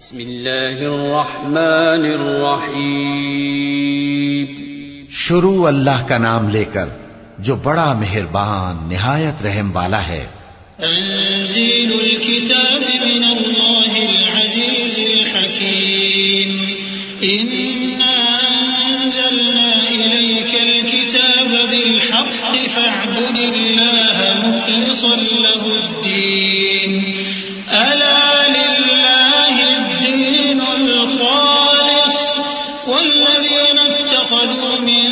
بسم اللہ الرحمن الرحیم. شروع اللہ کا نام لے کر جو بڑا مہربان نہایت رحم والا ہے. تنزيل الكتاب من الله العزيز الحكيم. إنا أنزلنا إليك الكتاب بالحق فاعبد الله مخلصا له الدين. ألا لله الدين الخالص والذين اتخذوا من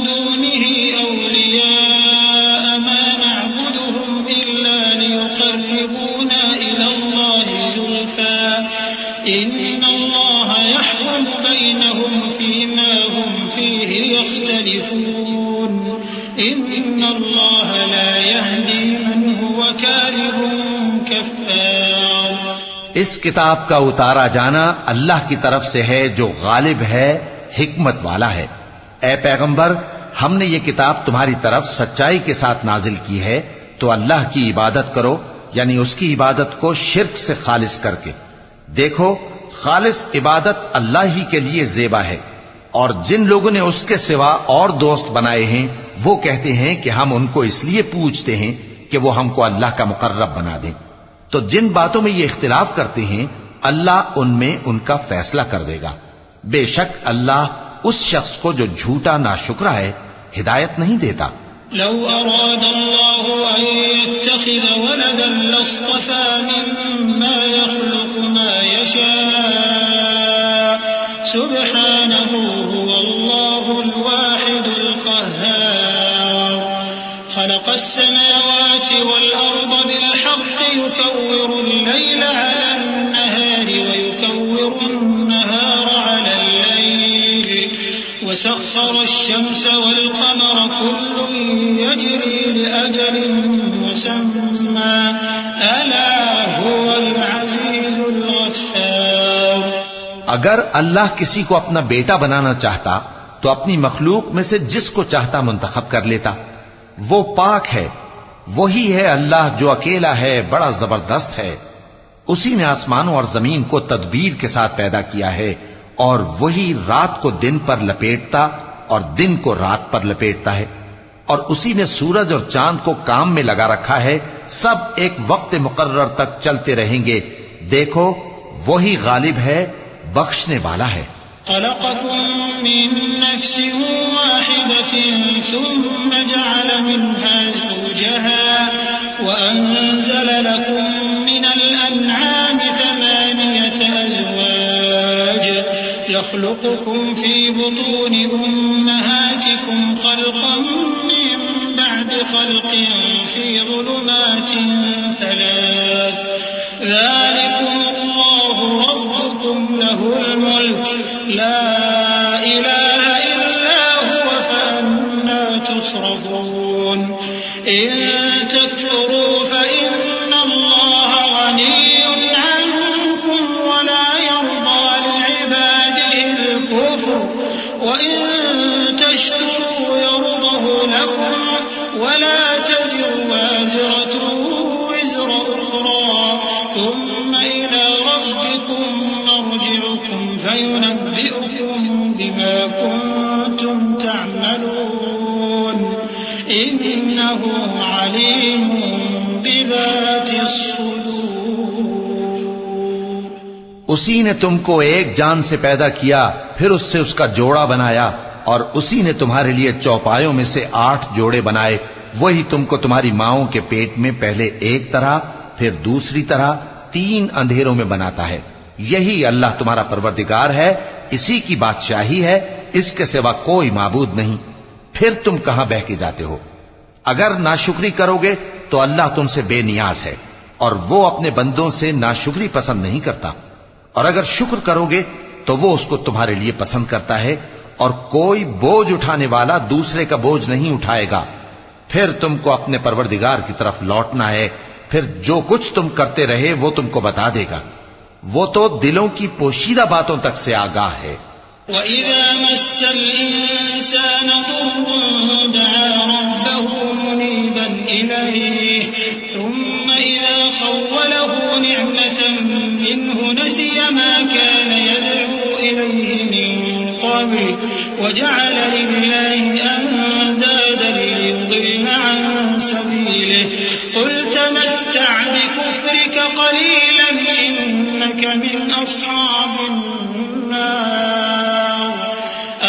دونه أولياء ما نعبدهم إلا ليقربونا إلى الله زلفى إن الله يحكم بينهم فيما هم فيه يختلفون إن الله لا يهدي من هو كاذب كفار. اس کتاب کا اتارا جانا اللہ کی طرف سے ہے جو غالب ہے، حکمت والا ہے. اے پیغمبر، ہم نے یہ کتاب تمہاری طرف سچائی کے ساتھ نازل کی ہے، تو اللہ کی عبادت کرو، یعنی اس کی عبادت کو شرک سے خالص کر کے. دیکھو، خالص عبادت اللہ ہی کے لیے زیبا ہے، اور جن لوگوں نے اس کے سوا اور دوست بنائے ہیں وہ کہتے ہیں کہ ہم ان کو اس لیے پوجتے ہیں کہ وہ ہم کو اللہ کا مقرب بنا دیں. تو جن باتوں میں یہ اختلاف کرتے ہیں اللہ ان میں ان کا فیصلہ کر دے گا. بے شک اللہ اس شخص کو جو جھوٹا ناشکرا ہے ہدایت نہیں دیتا. لو أراد الله أن يتخذ ولدا لاصطفى مما يخلق ما يشاء سبحانه هو الله الواحد القهار. خلق السماوات والأرض بالحق يكور الليل على النهار ويكور النهار على الليل وسخر الشمس والقمر كل يجري لأجل مسمى ألا هو العزيز الغفار. اگر اللہ کسی کو اپنا بیٹا بنانا چاہتا تو اپنی مخلوق میں سے جس کو چاہتا منتخب کر لیتا. وہ پاک ہے، وہی ہے اللہ جو اکیلا ہے، بڑا زبردست ہے. اسی نے آسمانوں اور زمین کو تدبیر کے ساتھ پیدا کیا ہے، اور وہی رات کو دن پر لپیٹتا اور دن کو رات پر لپیٹتا ہے. اور اسی نے سورج اور چاند کو کام میں لگا رکھا ہے، سب ایک وقت مقرر تک چلتے رہیں گے. دیکھو، وہی غالب ہے، بخشنے والا ہے. خلقكم من نفس واحدة ثم جعل منها زوجها وأنزل لكم من الأنعام 8 أزواج يخلقكم في بطون أمهاتكم خلقا من بعد خلق في ظلمات 3 ذلكم الله ربكم له الملك لا إله إلا هو فأنا تصرفون. إن تكفروا فإن الله غني عنكم ولا يرضى لعباده الكفر وإن تشكروا يرضه لكم ولا تزر وازرة وزر أخرى ثم إلى ربكم مرجعكم فينبئكم بما كنتم تعملون إنه عليم بذات الصدور. اسی نے تم کو ایک جان سے پیدا کیا، پھر اس سے اس کا جوڑا بنایا، اور اسی نے تمہارے لیے چوپایوں میں سے 8 جوڑے بنائے. وہی تم کو تمہاری ماؤں کے پیٹ میں پہلے ایک طرح پھر دوسری طرح 3 اندھیروں میں بناتا ہے. یہی اللہ تمہارا پروردگار ہے، اسی کی بادشاہی ہے، اس کے سوا کوئی معبود نہیں. پھر تم کہاں بہہ کے جاتے ہو؟ اگر ناشکری کرو گے تو اللہ تم سے بے نیاز ہے، اور وہ اپنے بندوں سے ناشکری پسند نہیں کرتا. اور اگر شکر کرو گے تو وہ اس کو تمہارے لیے پسند کرتا ہے، اور کوئی بوجھ اٹھانے والا دوسرے کا بوجھ نہیں اٹھائے گا. پھر تم کو اپنے پروردگار کی طرف لوٹنا ہے، پھر جو کچھ تم کرتے رہے وہ تم کو بتا دے گا. وہ تو دلوں کی پوشیدہ باتوں تک سے آگاہ ہے. وَإِذَا مَسَّ الْإِنسَانَ ضُرٌّ دَعَا رَبَّهُ مُنِيبًا إِلَيْهِ ثُمَّ إِذَا خَوَّلَهُ نِعْمَةً منه نسي ما كان يدعو إليه من قبل وجعل لله أندادا ليضل عن سبيله قل تمتع بكفرك قليلا إنك من أصحاب النار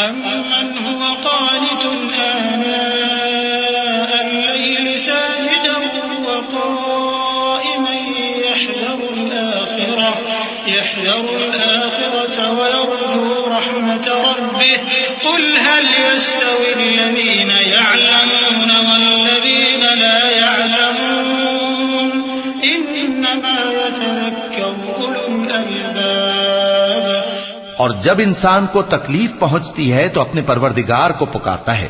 أمن هو قانت آناء الليل ساجدا وقائما يحذر الآخرة ويرجو رحمة ربه قل هل يستوي الذين يعلمون والذين لا يعلمون إنما يتذكر أولو الألباب۔ اور جب انسان کو تکلیف پہنچتی ہے تو اپنے پروردگار کو پکارتا ہے،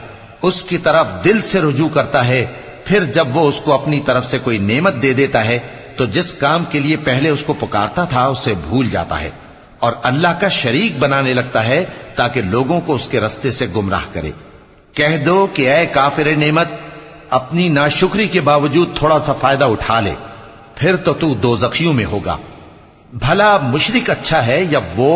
اس کی طرف دل سے رجوع کرتا ہے، پھر جب وہ اس کو اپنی طرف سے کوئی نعمت دے دیتا ہے تو جس کام کے لیے پہلے اس کو پکارتا تھا اسے بھول جاتا ہے اور اللہ کا شریک بنانے لگتا ہے تاکہ لوگوں کو اس کے رستے سے گمراہ کرے۔ کہہ دو کہ اے کافر نعمت، اپنی ناشکری کے باوجود تھوڑا سا فائدہ اٹھا لے، پھر تو دوزخیوں میں ہوگا۔ بھلا مشرک اچھا ہے یا وہ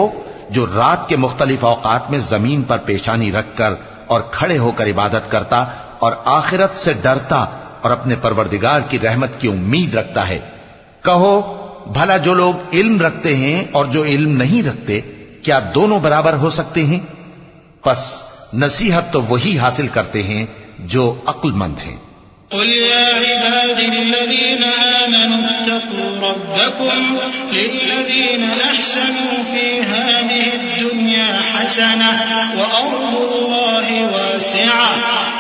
جو رات کے مختلف اوقات میں زمین پر پیشانی رکھ کر اور کھڑے ہو کر عبادت کرتا اور آخرت سے ڈرتا اور اپنے پروردگار کی رحمت کی امید رکھتا ہے۔ کہو بھلا جو لوگ علم رکھتے ہیں اور جو علم نہیں رکھتے کیا دونوں برابر ہو سکتے ہیں؟ پس نصیحت تو وہی حاصل کرتے ہیں جو عقل مند ہیں۔ قل يا عباد الذين آمنوا اتقوا ربكم للذين أحسنوا في هذه الدنيا حسنة وأرض الله واسعة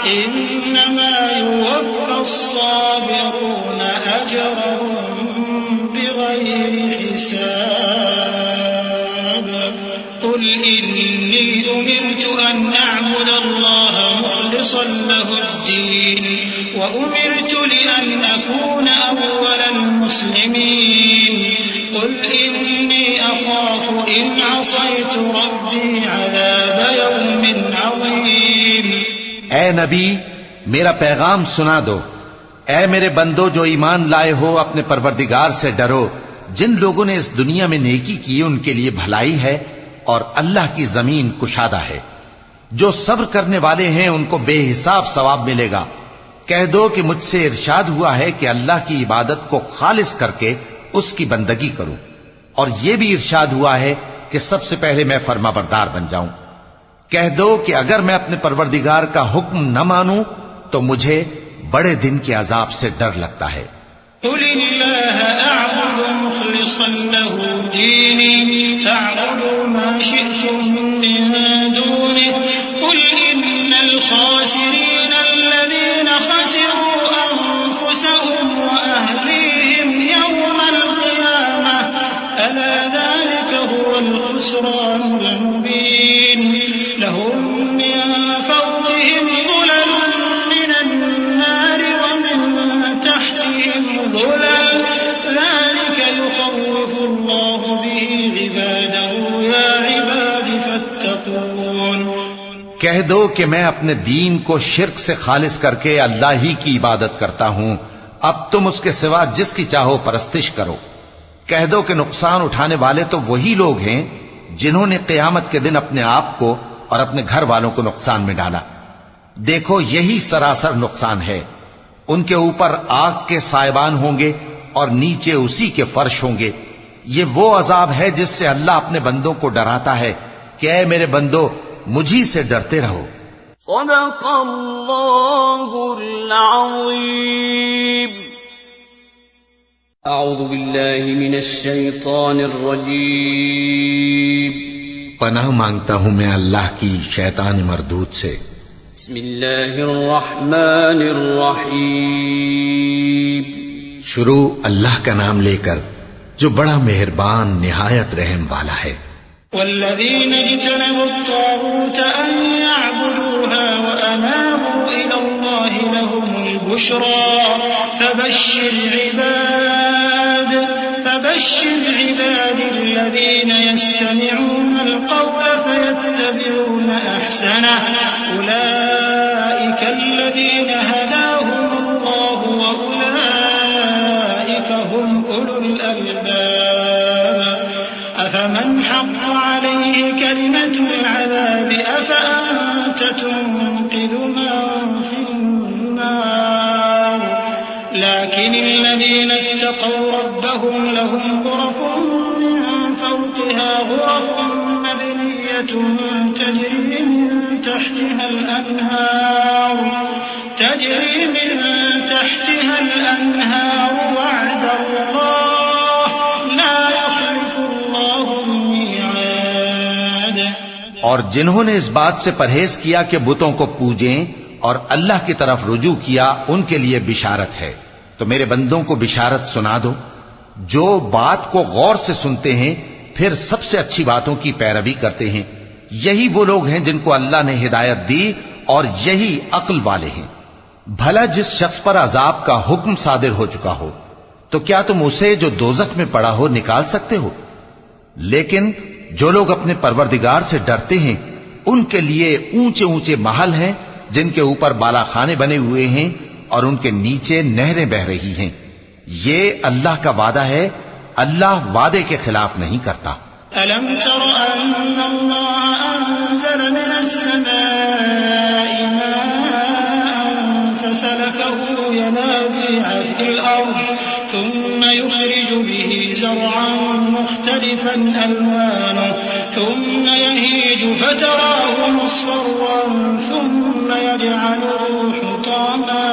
إنما يوفى الصابرون أجرهم بغير حساب قل إني أمرت أن أعبد الله مخلصا له الدين وأمرت لأن أكون أول المسلمين قل إني أخاف إن عصيت ربي عذاب يوم عظيم۔ اے نبی میرا پیغام سنا دو، اے میرے بندو جو ایمان لائے ہو اپنے پروردگار سے ڈرو۔ جن لوگوں نے اس دنیا میں نیکی کی ان کے لیے بھلائی ہے اور اللہ کی زمین کشادہ ہے۔ جو صبر کرنے والے ہیں ان کو بے حساب ثواب ملے گا۔ کہہ دو کہ مجھ سے ارشاد ہوا ہے کہ اللہ کی عبادت کو خالص کر کے اس کی بندگی کروں، اور یہ بھی ارشاد ہوا ہے کہ سب سے پہلے میں فرما بردار بن جاؤں۔ کہہ دو کہ اگر میں اپنے پروردگار کا حکم نہ مانوں تو مجھے بڑے دن کے عذاب سے ڈر لگتا ہے۔ قل اللہ اعبد مخلصا له دینی فاعبدوا ما شئتم من دونه قل ان الخاسرین الذین خسروا انفسهم واهلیهم یوم القیامة الا ذلك هو الخسران المبین لهم من فوقهم ظلل من النار ومن تحتهم ظلل ذلك يخوف الله به عباده يا عباد فاتقون۔ کہہ دو کہ میں اپنے دین کو شرک سے خالص کر کے اللہ ہی کی عبادت کرتا ہوں، اب تم اس کے سوا جس کی چاہو پرستش کرو۔ کہہ دو کہ نقصان اٹھانے والے تو وہی لوگ ہیں جنہوں نے قیامت کے دن اپنے آپ کو اور اپنے گھر والوں کو نقصان میں ڈالا۔ دیکھو یہی سراسر نقصان ہے۔ ان کے اوپر آگ کے سائبان ہوں گے اور نیچے اسی کے فرش ہوں گے۔ یہ وہ عذاب ہے جس سے اللہ اپنے بندوں کو ڈراتا ہے کہ اے میرے بندو مجھی سے ڈرتے رہو۔ صدق اللہ العظیم۔ اعوذ باللہ من الشیطان الرجیم۔ پناہ مانگتا ہوں میں اللہ کی شیطان مردود سے۔ بسم اللہ الرحمن الرحیم۔ شروع اللہ کا نام لے کر جو بڑا مہربان نہایت رحم والا ہے۔ والذین اجتنبوا الطاغوت ان يعبدوها وانابوا الى الله لهم البشرى فبشر عباد الذين يستمعون القول فيتبعون احسنه اولئك الذين هداهم الله واولئك هم اولو الالباب۔ أفمن حق عليه كلمة العذاب أفأنت تنقذ من في النار لكن الذين اتقوا ربهم لهم غرف من فوقها غرف مبنية تجري من تحتها الأنهار وعد الله لا يخلف الله الميعاد. اور جنہوں نے اس بات سے پرہیز کیا کہ بتوں کو پوجیں اور اللہ کی طرف رجوع کیا ان کے لیے بشارت ہے. تو میرے بندوں کو بشارت سنا دو جو بات کو غور سے سنتے ہیں پھر سب سے اچھی باتوں کی پیروی کرتے ہیں. یہی وہ لوگ ہیں جن کو اللہ نے ہدایت دی اور یہی عقل والے ہیں. بھلا جس شخص پر عذاب کا حکم صادر ہو چکا ہو تو کیا تم اسے جو دوزخ میں پڑا ہو نکال سکتے ہو؟ لیکن جو لوگ اپنے پروردگار سے ڈرتے ہیں ان کے لیے اونچے اونچے محل ہیں جن کے اوپر بالا خانے بنے ہوئے ہیں اور ان کے نیچے نہریں بہ رہی ہیں. یہ اللہ کا وعدہ ہے، اللہ وعدے کے خلاف نہیں کرتا. ألم تر أن الله أنزل من السماء ماء فسلكه ينابيع في الأرض ثم يخرج به زرعا مختلفا ألوانه ثم يهيج فتراه مصفرا ثم يجعله حطاما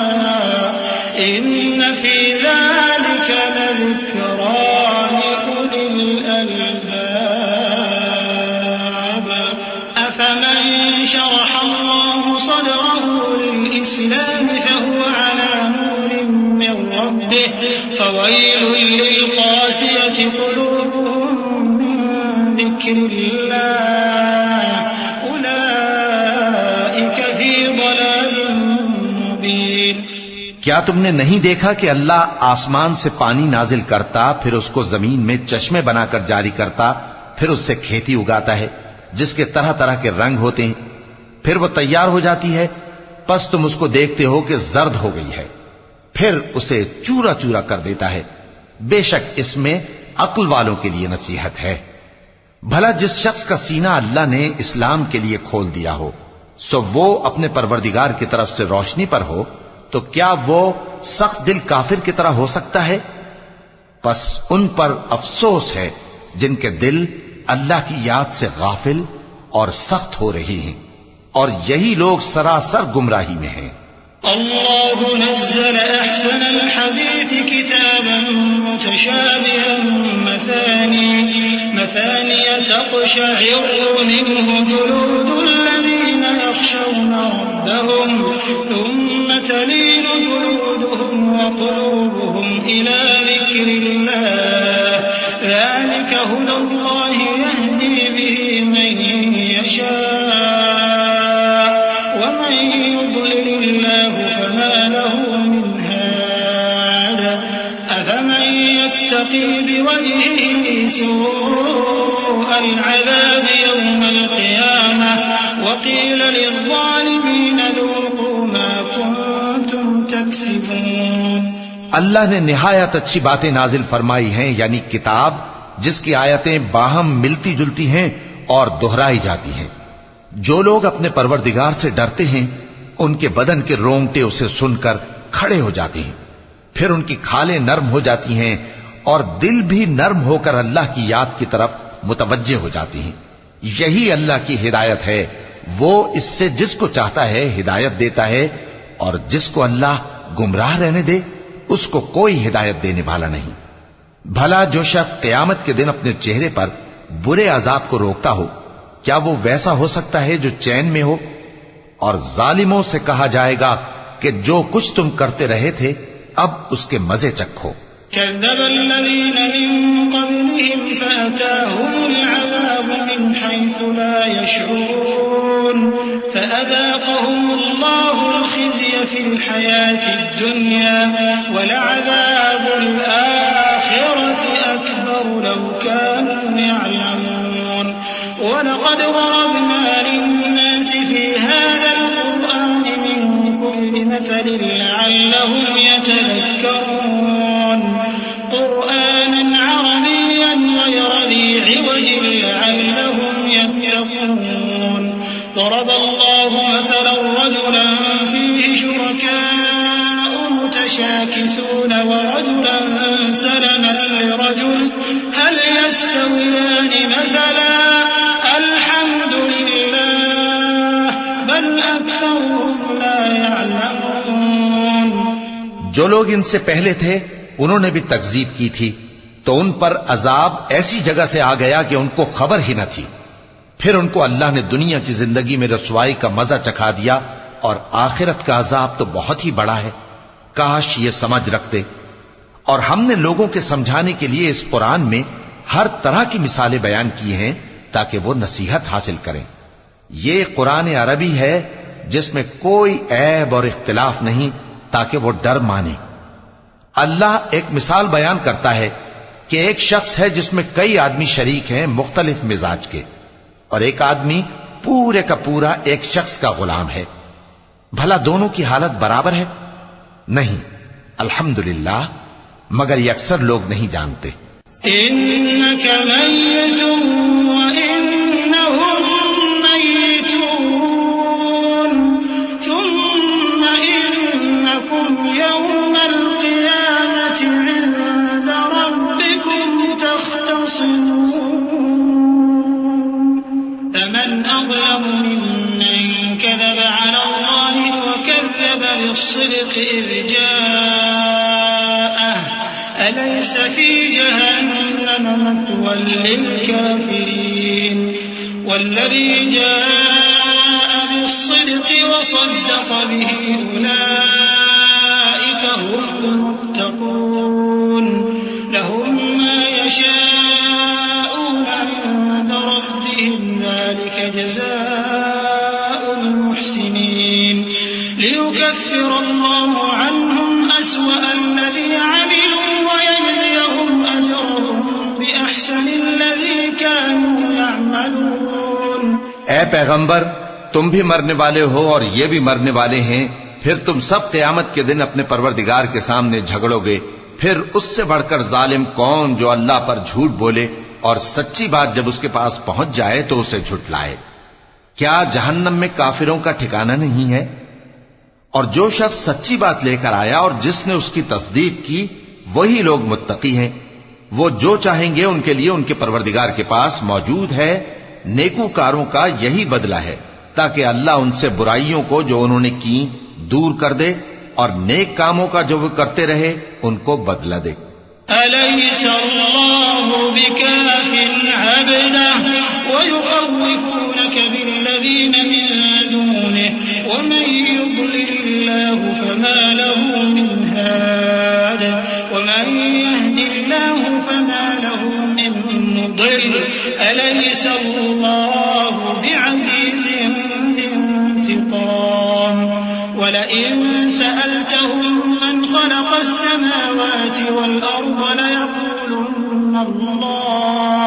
إن في ذلك لذكرى لأولي الألباب. أفمن شرح الله صدره للإسلام فهو على نور من ربه فويل للقاسية قلوبهم من ذكر الله أولئك في ضلال مبين. کیا تم نے نہیں دیکھا کہ اللہ آسمان سے پانی نازل کرتا پھر اس کو زمین میں چشمے بنا کر جاری کرتا پھر اس سے کھیتی اگاتا ہے جس کے طرح طرح کے رنگ ہوتے ہیں پھر وہ تیار ہو جاتی ہے پس تم اس کو دیکھتے ہو کہ زرد ہو گئی ہے پھر اسے چورا چورا کر دیتا ہے. بے شک اس میں عقل والوں کے لیے نصیحت ہے. بھلا جس شخص کا سینہ اللہ نے اسلام کے لیے کھول دیا ہو سو وہ اپنے پروردگار کی طرف سے روشنی پر ہو تو کیا وہ سخت دل کافر کی طرح ہو سکتا ہے؟ پس ان پر افسوس ہے جن کے دل اللہ کی یاد سے غافل اور سخت ہو رہی ہیں اور یہی لوگ سراسر گمراہی میں ہیں. الله نزل أحسن الحديث كتابا متشابها مثاني تقشعر منه جلود الذين يخشون ربهم ثم تلين جلودهم وقلوبهم إلى ذكر الله ذلك هدى الله يهدي به من يشاء ومن يضلل الله فما له من هاد أفمن يتقي بوجهه سوء العذاب يوم القيامة وقيل للظالمين ذوقوا ما كنتم تكسبون. اللہ نے نہایت اچھی باتیں نازل فرمائی ہیں یعنی کتاب جس کی آیتیں باہم ملتی جلتی ہیں اور دہرائی جاتی ہیں. جو لوگ اپنے پروردگار سے ڈرتے ہیں ان کے بدن کے رونگٹے اسے سن کر کھڑے ہو جاتے ہیں پھر ان کی کھالیں نرم ہو جاتی ہیں اور دل بھی نرم ہو کر اللہ کی یاد کی طرف متوجہ ہو جاتی ہیں. یہی اللہ کی ہدایت ہے، وہ اس سے جس کو چاہتا ہے ہدایت دیتا ہے اور جس کو اللہ گمراہ رہنے دے اس کو کوئی ہدایت دینے والا نہیں. بھلا جو شخص قیامت کے دن اپنے چہرے پر برے عذاب کو روکتا ہو کیا وہ ویسا ہو سکتا ہے جو چین میں ہو؟ اور ظالموں سے کہا جائے گا کہ جو کچھ تم کرتے رہے تھے اب اس کے مزے چکھو. كذب الذين من قبلهم فأتاهم العذاب من حيث لا يشعرون فأذاقهم الله الخزي في الحياة الدنيا ولعذاب الآخرة أكبر لو كانوا يعلمون. ولقد ضربنا للناس في هذا القرآن من كل مثل لعلهم يتذكرون قرآنا عربيا غير ذي عوج الله مثلا رجلا فيه شركاء متشاكسون ورجلا سلما لرجل هل يستويان مثلا الحمد لله بل أكثرهم لا يعلمون. جو لوگ ان سے پہلے تھے انہوں نے بھی تکذیب کی تھی تو ان پر عذاب ایسی جگہ سے آ گیا کہ ان کو خبر ہی نہ تھی. پھر ان کو اللہ نے دنیا کی زندگی میں رسوائی کا مزہ چکھا دیا اور آخرت کا عذاب تو بہت ہی بڑا ہے. کاش یہ سمجھ رکھتے. اور ہم نے لوگوں کے سمجھانے کے لیے اس قرآن میں ہر طرح کی مثالیں بیان کی ہیں تاکہ وہ نصیحت حاصل کریں. یہ قرآن عربی ہے جس میں کوئی عیب اور اختلاف نہیں تاکہ وہ ڈر مانے. اللہ ایک مثال بیان کرتا ہے کہ ایک شخص ہے جس میں کئی آدمی شریک ہیں مختلف مزاج کے، اور ایک آدمی پورے کا پورا ایک شخص کا غلام ہے. بھلا دونوں کی حالت برابر ہے؟ نہیں. الحمدللہ، مگر یہ اکثر لوگ نہیں جانتے. إنك ميت وإنهم ميتون ثم إنكم يوم القيامة عند ربكم تختصمون. فمن أظلم ممن كذب على الله وكذب بالصدق إذ جاءه أليس في جهنم مثوى للكافرين. والذي جاء بالصدق وصدق به أولئك هم المتقون. لهم ما يشاءون عند ربهم ذلك جزاء المحسنين. ليكفر الله عنهم أسوأ الذي عملوا ويجزيهم أجرهم بأحسن الذي كانوا يعملون. اے پیغمبر، تم بھی مرنے والے ہو اور یہ بھی مرنے والے ہیں. پھر تم سب قیامت کے دن اپنے پروردگار کے سامنے جھگڑو گے. پھر اس سے بڑھ کر ظالم کون جو اللہ پر جھوٹ بولے اور سچی بات جب اس کے پاس پہنچ جائے تو اسے جھٹلائے. کیا جہنم میں کافروں کا ٹھکانہ نہیں ہے؟ اور جو شخص سچی بات لے کر آیا اور جس نے اس کی تصدیق کی وہی لوگ متقی ہیں. وہ جو چاہیں گے ان کے لیے ان کے پروردگار کے پاس موجود ہے. نیکوکاروں کا یہی بدلہ ہے تاکہ اللہ ان سے برائیوں کو جو انہوں نے کی دور کر دے اور نیک کاموں کا جو وہ کرتے رہے ان کو بدلہ دے. أليس الله بكاف عبده ويخوفونك بالذين من دونه ومن يضلل الله فما له من هاد ومن يهد الله فما له من مضل. أليس الله بعزيز ذي انتقام. ولئن سألتهم من خلق السماوات والأرض ليقولن الله.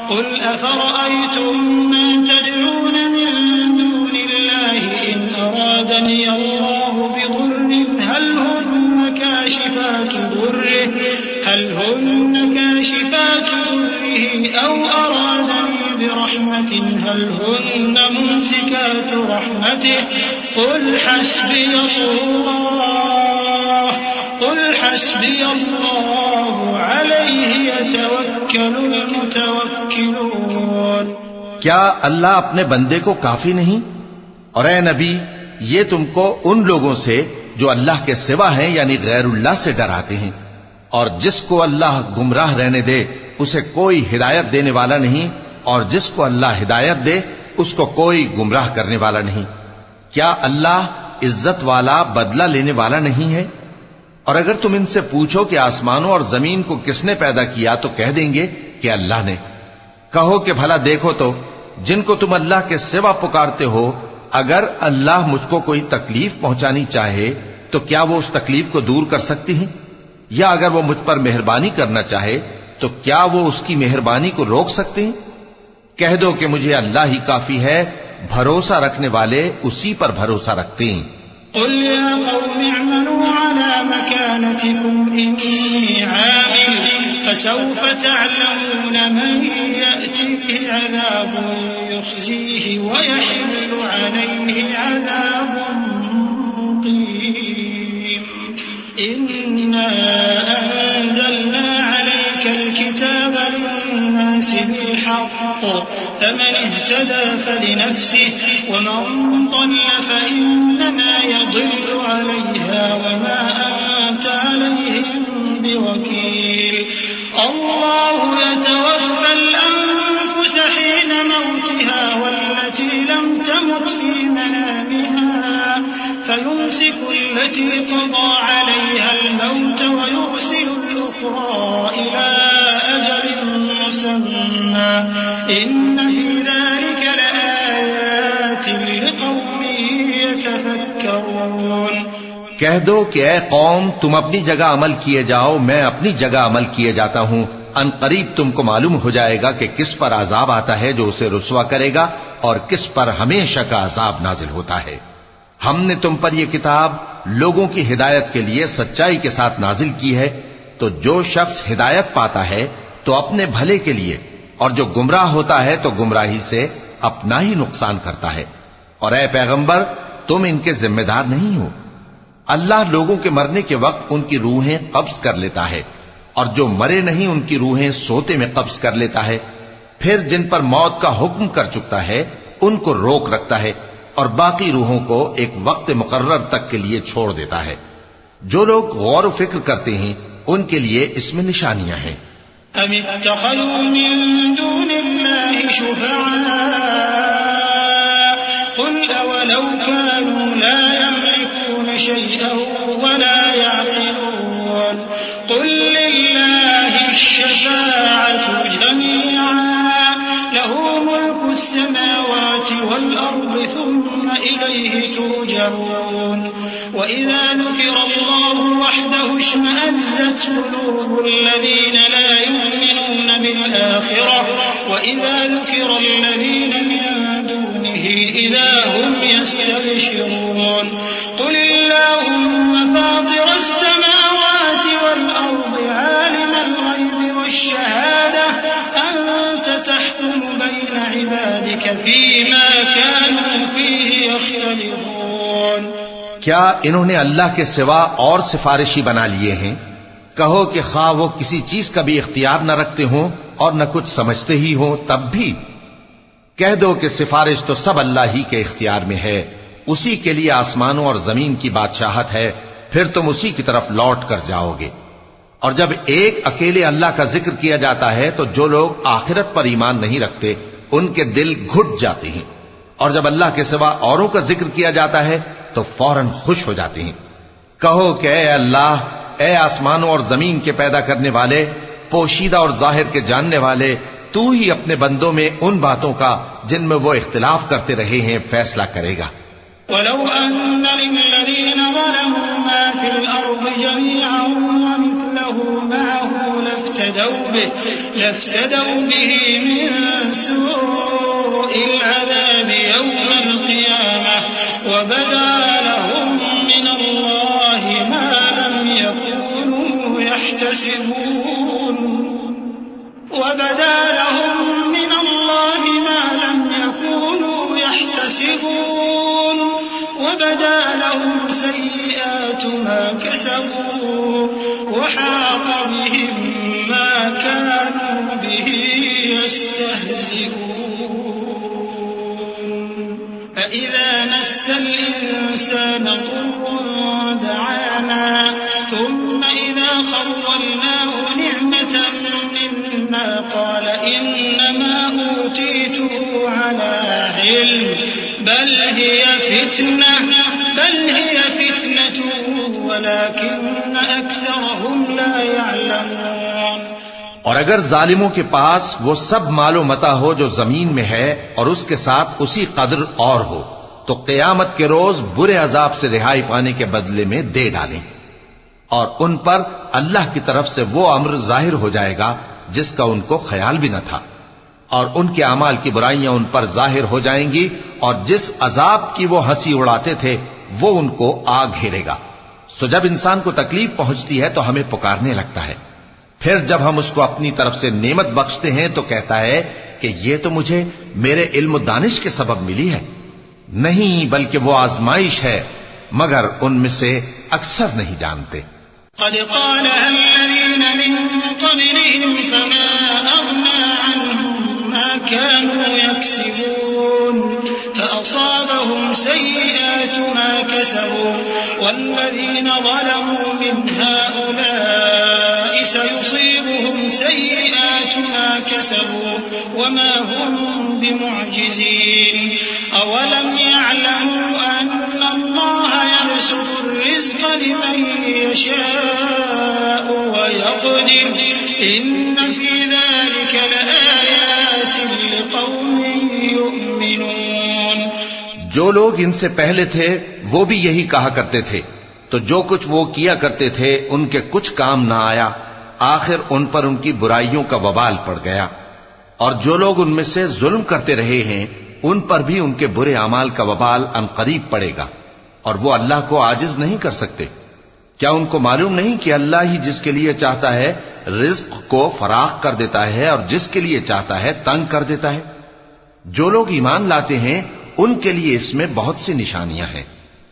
قل أفرأيتم ما تدعون من دون الله إن أرادني الله بضر هل هن كاشفات ضره أو أرادني برحمة هل هن ممسكات رحمته. قل حسبي الله عليه يتوكل المتوكلون. کیا اللہ اپنے بندے کو کافی نہیں؟ اور اے نبی، یہ تم کو ان لوگوں سے جو اللہ کے سوا ہیں یعنی غیر اللہ سے ڈراتے ہیں. اور جس کو اللہ گمراہ رہنے دے اسے کوئی ہدایت دینے والا نہیں، اور جس کو اللہ ہدایت دے اس کو کوئی گمراہ کرنے والا نہیں. کیا اللہ عزت والا بدلہ لینے والا نہیں ہے؟ اور اگر تم ان سے پوچھو کہ آسمانوں اور زمین کو کس نے پیدا کیا تو کہہ دیں گے کہ اللہ نے. کہو کہ بھلا دیکھو تو جن کو تم اللہ کے سوا پکارتے ہو، اگر اللہ مجھ کو کوئی تکلیف پہنچانی چاہے تو کیا وہ اس تکلیف کو دور کر سکتی ہیں؟ یا اگر وہ مجھ پر مہربانی کرنا چاہے تو کیا وہ اس کی مہربانی کو روک سکتے ہیں؟ کہہ دو کہ مجھے اللہ ہی کافی ہے، بھروسہ رکھنے والے اسی پر بھروسہ رکھتے ہیں. قل يا قوم اعملوا على مكانتكم إني عامل فسوف تعلمون من يأتيه عذاب يخزيه ويحل عليه بالحق فمن اهتدى فلنفسه ومن ضل فإنما يضل عليها وما أنت عليهم بوكيل الله يتوفى الأنفس حين موتها والتي لم تمت في منامها فيمسك التي قضى عليها الموت ويرسل الأخرى إلى أجل مسمى إن في ذلك لآيات لقوم يتفكرون۔ کہہ دو کہ اے قوم تم اپنی جگہ عمل کیے جاؤ، میں اپنی جگہ عمل کیے جاتا ہوں، ان قریب تم کو معلوم ہو جائے گا کہ کس پر عذاب آتا ہے جو اسے رسوا کرے گا اور کس پر ہمیشہ کا عذاب نازل ہوتا ہے۔ ہم نے تم پر یہ کتاب لوگوں کی ہدایت کے لیے سچائی کے ساتھ نازل کی ہے، تو جو شخص ہدایت پاتا ہے تو اپنے بھلے کے لیے، اور جو گمراہ ہوتا ہے تو گمراہی سے اپنا ہی نقصان کرتا ہے۔ اور اے پیغمبر تم ان کے ذمہ دار نہیں ہو، اللہ لوگوں کے مرنے کے وقت ان کی روحیں قبض کر لیتا ہے، اور جو مرے نہیں ان کی روحیں سوتے میں قبض کر لیتا ہے، پھر جن پر موت کا حکم کر چکتا ہے ان کو روک رکھتا ہے، اور باقی روحوں کو ایک وقت مقرر تک کے لیے چھوڑ دیتا ہے۔ جو لوگ غور و فکر کرتے ہیں ان کے لیے اس میں نشانیاں ہیں۔ ام اتخذوا من دون الله شفعاء قل اولو كانوا لا يملكون شيئا ولا يعقلون قل لله الشفاعة جميعا له ملك السماوات والأرض ثم إليه ترجعون وإذا ذكر الله وحده اشمأزت قلوب الذين لا يؤمنون بالآخرة وإذا ذكر الذين من دونه إذا هم يستبشرون قل اللهم فاطر السماوات والأرض عالم الغيب والشهادة أنت تحكم بين عبادك فيما كانوا فيه يختلفون۔ کیا انہوں نے اللہ کے سوا اور سفارشی بنا لیے ہیں؟ کہو کہ خواہ وہ کسی چیز کا بھی اختیار نہ رکھتے ہوں اور نہ کچھ سمجھتے ہی ہوں تب بھی کہہ دو کہ سفارش تو سب اللہ ہی کے اختیار میں ہے، اسی کے لیے آسمانوں اور زمین کی بادشاہت ہے، پھر تم اسی کی طرف لوٹ کر جاؤ گے۔ اور جب ایک اکیلے اللہ کا ذکر کیا جاتا ہے تو جو لوگ آخرت پر ایمان نہیں رکھتے ان کے دل گھٹ جاتے ہیں، اور جب اللہ کے سوا اوروں کا ذکر کیا جاتا ہے تو فوراً خوش ہو جاتے ہیں۔ کہو کہ اے اللہ، اے آسمانوں اور زمین کے پیدا کرنے والے، پوشیدہ اور ظاہر کے جاننے والے، تو ہی اپنے بندوں میں ان باتوں کا جن میں وہ اختلاف کرتے رہے ہیں فیصلہ کرے گا۔ وَلَوْ أَنَّ لِلَّذِينَ ظَلَمُوا مَا فِي الْأَرْضِ جَمِيعًا وَمِثْلَهُ مَعَهُ لَافْتَدَوْا بِهِ مِنْ سُوءِ الْعَذَابِ يَوْمَ الْقِيَامَةِ وَبَدَا لَهُم مِّنَ اللَّهِ مَا لَمْ يَكُونُوا يَحْتَسِبُونَ وبدا لهم سيئات ما كسبوا وحاق بهم ما كانوا به يستهزئون فإذا مس الإنسان ضر دعانا ثم إذا خولناه نعمة منا قال إنما أوتيته على علم بل هي فتنة ولكن أكثرهم لا يعلمون۔ اور اگر ظالموں کے پاس وہ سب مال و متاع ہو جو زمین میں ہے اور اس کے ساتھ اسی قدر اور ہو تو قیامت کے روز برے عذاب سے رہائی پانے کے بدلے میں دے ڈالیں، اور ان پر اللہ کی طرف سے وہ امر ظاہر ہو جائے گا جس کا ان کو خیال بھی نہ تھا، اور ان کے اعمال کی برائیاں ان پر ظاہر ہو جائیں گی، اور جس عذاب کی وہ ہنسی اڑاتے تھے وہ ان کو آ گھیرے گا۔ سو جب انسان کو تکلیف پہنچتی ہے تو ہمیں پکارنے لگتا ہے، پھر جب ہم اس کو اپنی طرف سے نعمت بخشتے ہیں تو کہتا ہے کہ یہ تو مجھے میرے علم و دانش کے سبب ملی ہے، نہیں بلکہ وہ آزمائش ہے، مگر ان میں سے اکثر نہیں جانتے۔ قد قالها الذين من قبلهم فما أغنى عنهم يكسبون فأصابهم سيئات ما كسبوا والذين ظلموا من هؤلاء سيصيبهم سيئات ما كسبوا وما هم بمعجزين أولم يعلموا أن الله يبسط الرزق لمن يشاء ويقدر إن في ذلك لآيات لقوم يؤمنون. جو لوگ ان سے پہلے تھے وہ بھی یہی کہا کرتے تھے، تو جو کچھ وہ کیا کرتے تھے ان کے کچھ کام نہ آیا، آخر ان پر ان کی برائیوں کا وبال پڑ گیا. اور جو لوگ ان میں سے ظلم کرتے رہے ہیں ان پر بھی ان کے برے اعمال کا وبال عنقریب پڑے گا، اور وہ اللہ کو عاجز نہیں کر سکتے. کیا ان کو معلوم نہیں کہ اللہ ہی جس کے لیے چاہتا ہے رزق کو فراخ کر دیتا ہے اور جس کے لیے چاہتا ہے تنگ کر دیتا ہے؟ جو لوگ ایمان لاتے ہیں ان کے لیے اس میں بہت سی نشانیاں ہیں.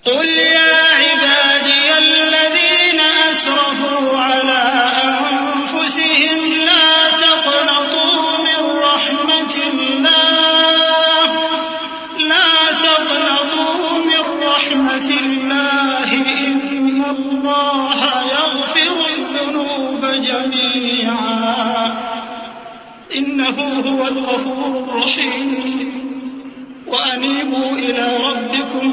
قل يا عبادي الذين أسرفوا على أنفسهم لا تقنطوا من رحمة الله إن الله يغفر الذنوب جميعا إنه هو الغفور الرحيم وأنيبوا إلى ربكم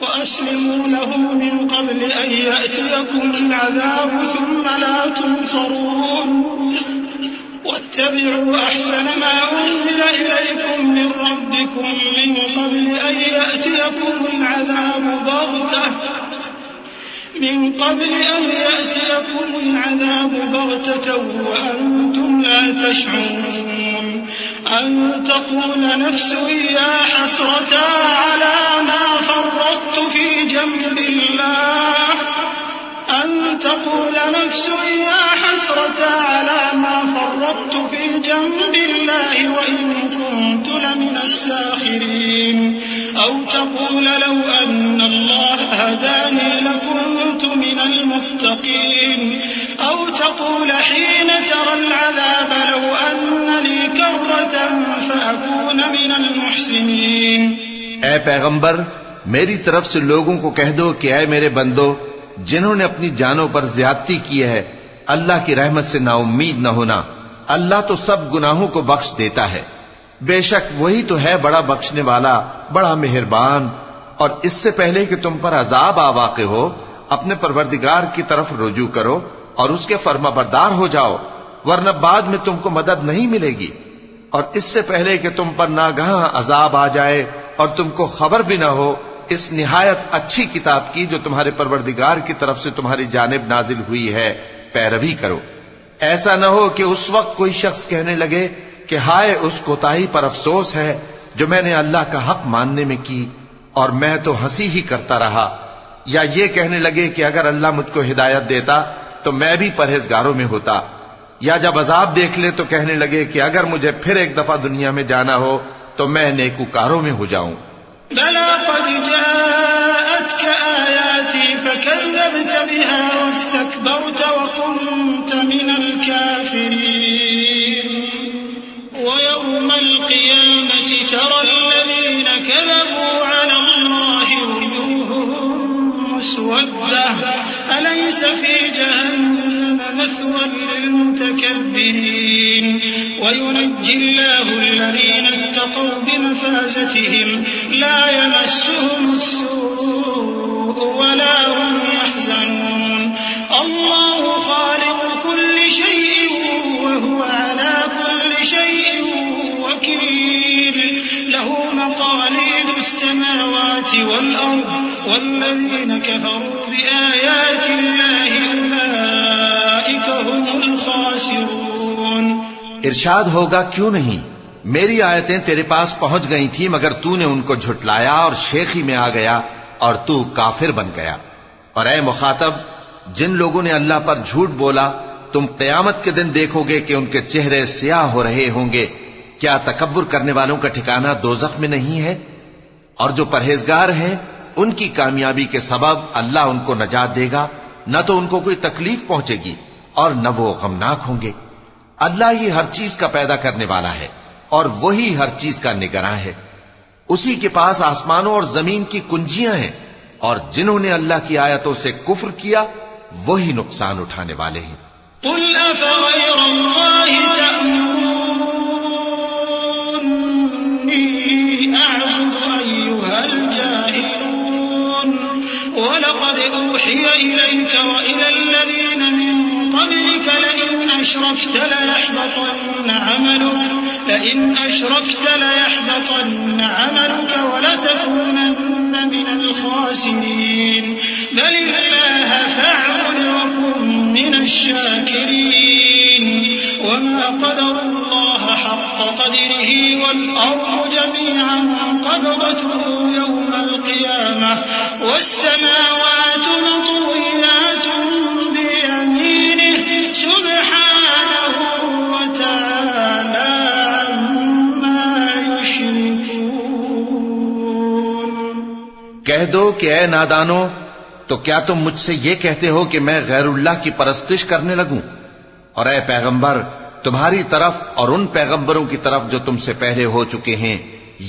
وأسلموا له من قبل أن يأتيكم العذاب ثم لا تنصرون واتبعوا أحسن ما أنزل إليكم من ربكم من قبل أن يأتيكم العذاب بغتة وأنتم لا تشعرون أن تقول نفس يا حسرة على ما فرطت في جنب الله وإن كنت لمن الساخرين أو تقول لو أن الله هداني لكنت من المتقين أو تقول حين ترى العذاب لو أن لي كرة فأكون من المحسنين. اے پیغمبر، میری طرف سے لوگوں کو کہہ دو کہ اے میرے بندو، جنہوں نے اپنی جانوں پر زیادتی کی ہے، اللہ کی رحمت سے نا امید نہ ہونا. اللہ تو سب گناہوں کو بخش دیتا ہے، بے شک وہی تو ہے بڑا بخشنے والا، بڑا مہربان. اور اس سے پہلے کہ تم پر عذاب آ واقع ہو، اپنے پروردگار کی طرف رجوع کرو اور اس کے فرما بردار ہو جاؤ، ورنہ بعد میں تم کو مدد نہیں ملے گی. اور اس سے پہلے کہ تم پر ناگہاں عذاب آ جائے اور تم کو خبر بھی نہ ہو، اس نہایت اچھی کتاب کی جو تمہارے پروردگار کی طرف سے تمہاری جانب نازل ہوئی ہے پیروی کرو. ایسا نہ ہو کہ اس وقت کوئی شخص کہنے لگے کہ ہائے اس کوتاہی پر افسوس ہے جو میں نے اللہ کا حق ماننے میں کی اور میں تو ہنسی ہی کرتا رہا، یا یہ کہنے لگے کہ اگر اللہ مجھ کو ہدایت دیتا تو میں بھی پرہیزگاروں میں ہوتا، یا جب عذاب دیکھ لے تو کہنے لگے کہ اگر مجھے پھر ایک دفعہ دنیا میں جانا ہو تو میں نیکوکاروں میں ہو جاؤں. بلى قد جاءتك آياتي فكذبت بها واستكبرت وكنت من الكافرين ويوم القيامة ترى الذين كذبوا على الله وجوههم مسودة أليس في جهنم مثوى للمتكبرين وينجي الله الذين اتقوا بمفازتهم لا يمسهم السوء ولا هم يحزنون الله خالق كل شيء وهو على كل شيء وكيل له مقاليد السماوات والأرض والذين كفروا بآيات الله أولئك هم الخاسرون. ارشاد ہوگا کیوں نہیں، میری آیتیں تیرے پاس پہنچ گئی تھی مگر تو نے ان کو جھٹلایا اور شیخی میں آ گیا اور تو کافر بن گیا. اور اے مخاطب، جن لوگوں نے اللہ پر جھوٹ بولا تم قیامت کے دن دیکھو گے کہ ان کے چہرے سیاہ ہو رہے ہوں گے. کیا تکبر کرنے والوں کا ٹھکانہ دوزخ میں نہیں ہے؟ اور جو پرہیزگار ہیں ان کی کامیابی کے سبب اللہ ان کو نجات دے گا، نہ تو ان کو کوئی تکلیف پہنچے گی اور نہ وہ غمناک ہوں گے. اللہ ہی ہر چیز کا پیدا کرنے والا ہے، اور وہی ہر چیز کا نگراں ہے. اسی کے پاس آسمانوں اور زمین کی کنجیاں ہیں، اور جنہوں نے اللہ کی آیتوں سے کفر کیا وہی نقصان اٹھانے والے ہیں. قل أفغير الله تأمروني أعبد أيها الجاهلون ولقد أوحي إليك وإلى الذين من قبلك لئن أشركت ليحبطن عملك ولتكونن من الخاسرين بل الله فاعبد وكن من الشاكرين وما قدر الله حق قدره والأرض جميعا قبضته يوم القيامة والسماوات مطويات بيمينه سبحانه وتعالى عما يشركون. کہہ دو کہ اے نادانو، تو کیا تم مجھ سے یہ کہتے ہو کہ میں غیر اللہ کی پرستش کرنے لگوں؟ اور اے پیغمبر، تمہاری طرف اور ان پیغمبروں کی طرف جو تم سے پہلے ہو چکے ہیں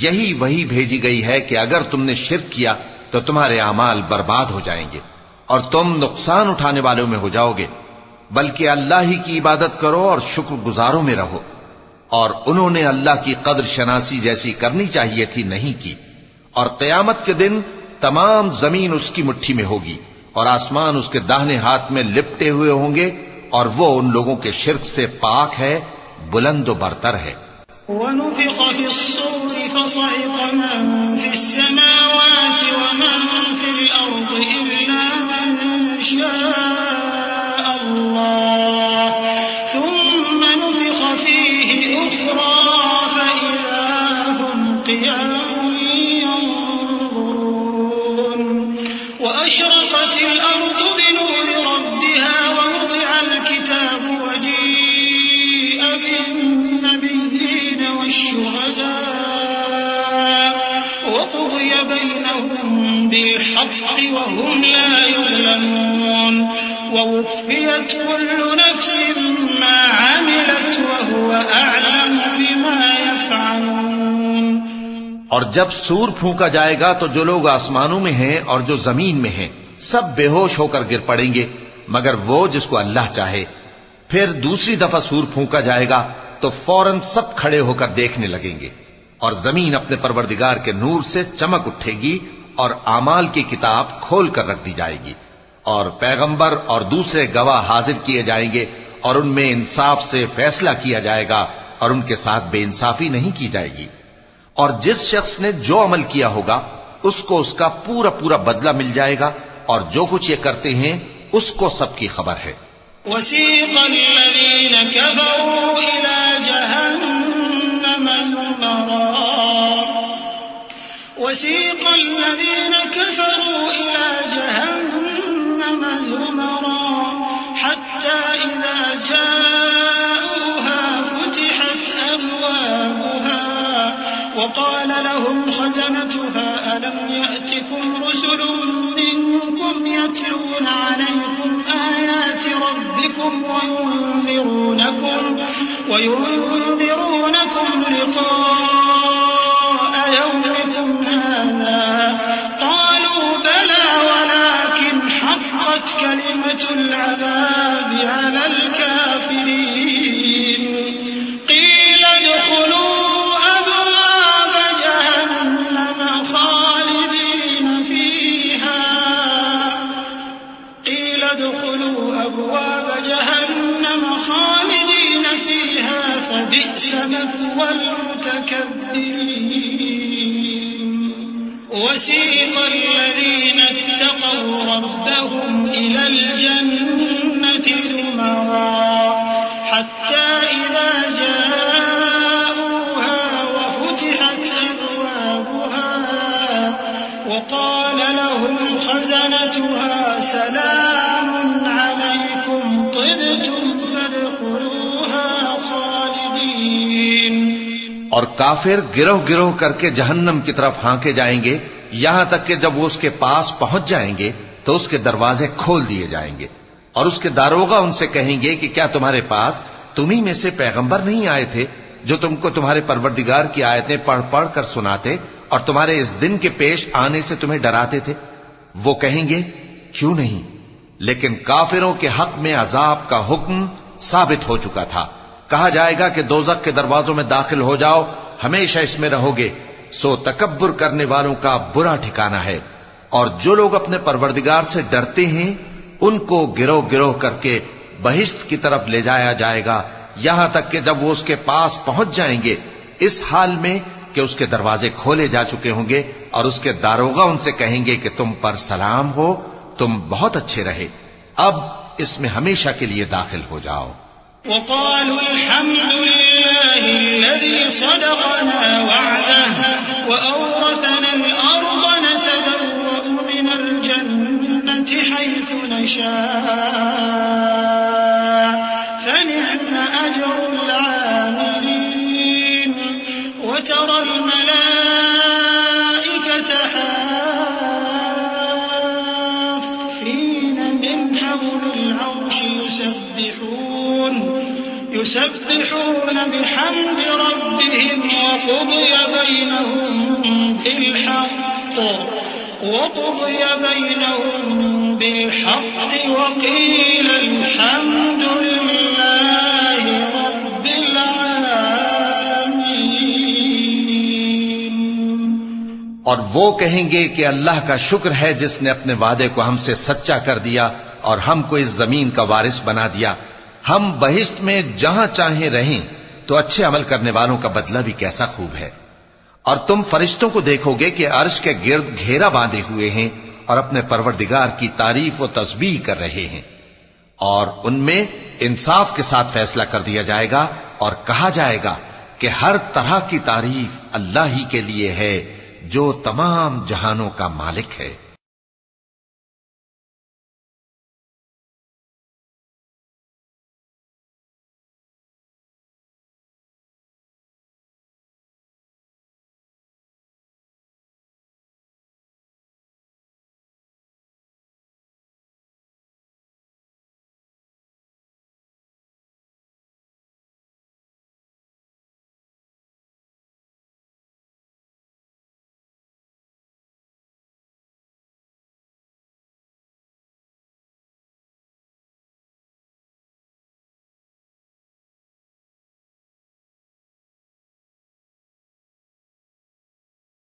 یہی وہی بھیجی گئی ہے کہ اگر تم نے شرک کیا تو تمہارے اعمال برباد ہو جائیں گے اور تم نقصان اٹھانے والوں میں ہو جاؤ گے، بلکہ اللہ ہی کی عبادت کرو اور شکر گزاروں میں رہو. اور انہوں نے اللہ کی قدر شناسی جیسی کرنی چاہیے تھی نہیں کی. اور قیامت کے دن تمام زمین اس کی مٹھی میں ہوگی اور آسمان اس کے داہنے ہاتھ میں لپٹے ہوئے ہوں گے، اور وہ ان لوگوں کے شرک سے پاک ہے، بلند و برتر ہے. ونفخ في الصور فصعق من في السماوات ومن في الأرض إلا من شاء الله ثم نفخ فيه أخرى فإذا هم قيام ينظرون. وأشرقت الأرض بنور ربها ووضع الكتاب وجيء بالنبيين والشهداء وقضي بينهم بالحق وهم لا يظلمون. ووفيت كل نفس ما عملت وهو أعلم بما يفعلون. اور جب سور پھونکا جائے گا تو جو لوگ آسمانوں میں ہیں اور جو زمین میں ہیں سب بے ہوش ہو کر گر پڑیں گے مگر وہ جس کو اللہ چاہے. پھر دوسری دفعہ سور پھونکا جائے گا تو فوراً سب کھڑے ہو کر دیکھنے لگیں گے، اور زمین اپنے پروردگار کے نور سے چمک اٹھے گی اور اعمال کی کتاب کھول کر رکھ دی جائے گی، اور پیغمبر اور دوسرے گواہ حاضر کیے جائیں گے، اور ان میں انصاف سے فیصلہ کیا جائے گا اور ان کے ساتھ بے انصافی نہیں کی جائے گی. اور جس شخص نے جو عمل کیا ہوگا اس کو اس کا پورا پورا بدلہ مل جائے گا، اور جو کچھ یہ کرتے ہیں اس کو سب کی خبر ہے. وسيق الذين كفروا إلى جهنم زمرا حتى إذا جاءوها فتحت أبوابها وقال لهم خزنتها ألم يأتكم رسل منكم يتلون عليكم آيات ربكم وينذرونكم لقاء يومكم هذا قالوا بلى ولكن حقت كلمة العذاب على الكافرين قيل ادخلوا أبواب جهنم خالدين فيها فبئس مثوى المتكبرين. وسيق الذين اتقوا ربهم إلى الجنة زمرا حتى إذا جاءوها وفتحت أبوابها وقال لهم خزنتها سلام عليكم طبتم فادخلوها خالدين. اور کافر گروہ گروہ کر کے جہنم کی طرف ہانکے جائیں گے یہاں تک کہ جب وہ اس کے پاس پہنچ جائیں گے تو اس کے دروازے کھول دیے جائیں گے، اور اس کے داروغہ ان سے کہیں گے کہ کیا تمہارے پاس تمہیں میں سے پیغمبر نہیں آئے تھے جو تم کو تمہارے پروردگار کی آیتیں پڑھ پڑھ کر سناتے اور تمہارے اس دن کے پیش آنے سے تمہیں ڈراتے تھے؟ وہ کہیں گے کیوں نہیں، لیکن کافروں کے حق میں عذاب کا حکم ثابت ہو چکا تھا۔ کہا جائے گا کہ دوزخ کے دروازوں میں داخل ہو جاؤ، ہمیشہ اس میں رہو گے، سو تکبر کرنے والوں کا برا ٹھکانہ ہے۔ اور جو لوگ اپنے پروردگار سے ڈرتے ہیں ان کو گروہ گروہ کر کے بہشت کی طرف لے جایا جائے گا، یہاں تک کہ جب وہ اس کے پاس پہنچ جائیں گے اس حال میں کہ اس کے دروازے کھولے جا چکے ہوں گے، اور اس کے داروغہ ان سے کہیں گے کہ تم پر سلام ہو، تم بہت اچھے رہے، اب اس میں ہمیشہ کے لیے داخل ہو جاؤ۔ وقالوا الحمد لله الذي صدقنا وعده وأورثنا الأرض نتبوأ من الجنة حيث نشاء فنعم أجر العاملين وترى الملائكة حافين من حول العرش يسبحون بحمد ربهم وقضي بينهم بالحق وقيل الحمد لله رب العالمين۔ اور وہ کہیں گے کہ اللہ کا شکر ہے جس نے اپنے وعدے کو ہم سے سچا کر دیا اور ہم کو اس زمین کا وارث بنا دیا، ہم بہشت میں جہاں چاہیں رہیں، تو اچھے عمل کرنے والوں کا بدلہ بھی کیسا خوب ہے۔ اور تم فرشتوں کو دیکھو گے کہ عرش کے گرد گھیرا باندھے ہوئے ہیں اور اپنے پروردگار کی تعریف و تسبیح کر رہے ہیں، اور ان میں انصاف کے ساتھ فیصلہ کر دیا جائے گا، اور کہا جائے گا کہ ہر طرح کی تعریف اللہ ہی کے لیے ہے جو تمام جہانوں کا مالک ہے۔